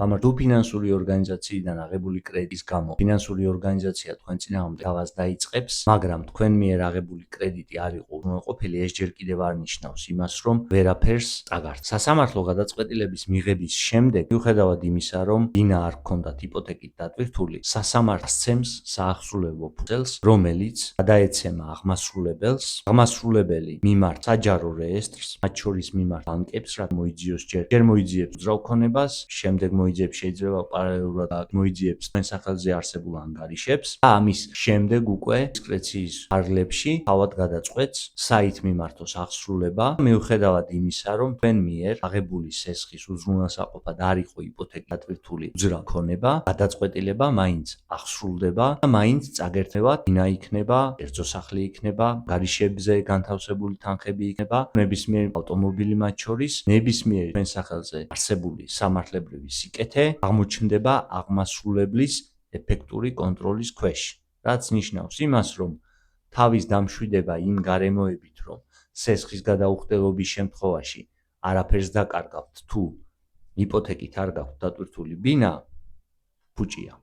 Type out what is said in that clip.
ამიტომ თუ ფინანსური ორგანიზაციიდან აღებული კრედიტის გამო ფინანსური ორგანიზაცია თქვენ წინააღმდეგ დავას დაიწყებს, მაგრამ თქვენ მიერ აღებული კრედიტი არ იყო უზრუნველყოფილი, ეს ჯერ კიდევ არ ნიშნავს იმას, რომ ვერაფერს წაგართ. სასამართლო გადაწყვეტილების მიღების შემდეგ, მიუხედავად იმისა, რომ დინა არ ჰქონდათ იპოთეკით დატვირთული, სასამართლო სცემს საახსრულებო ფუძველს, რომელიც გადაეცემა აღმასრულებელს, აღმასრულებელი მიმართ საჯარო რეესტრს, მათ შორის მიმართ ბანკებს, რაც მოიძიოს ჯერ მოიძიებს უძრავ ქონებას, შემდეგ მოიძიებს შეიძლება პარალელურად მოიძიებს თქვენ სახელზე არსებულ ანგარიშებს და ამის შემდეგ უკვე დისკრეციის ფარგლებში თავად გადაწყვეტს საით მიმართოს აღსრულება, მიუხედავად იმისა, რომ თქვენ მიერ აღებული სესხის უზრუნველსაყოფად არ იყო იპოთეკით დატვირთული უძრავ ქონება, გადაწყვეტილება მაინც აღსრულდება და მაინც წაგერთება დინა იქნება, ერთზოსახლი იქნება, ანგარიშებზე განთავსებული თანხები იქნება, ნებისმიერი ავტომობილი მათ შორის, ნებისმიერი თქვენ სახელზე არსებული სამართლებრივი სიკეთე აღმოჩნდება აღმასრულებლის ეფექტური კონტროლის ქვეშ, რაც ნიშნავს იმას, რომ თავის დამშვიდება იმ გარემოებით, რომ სესხის გადაუხდელობის შემთხვევაში არაფერს დაკარგავთ თუ იპოთეკით არ გაქვთ დატვირთული ბინა, ფუჭია.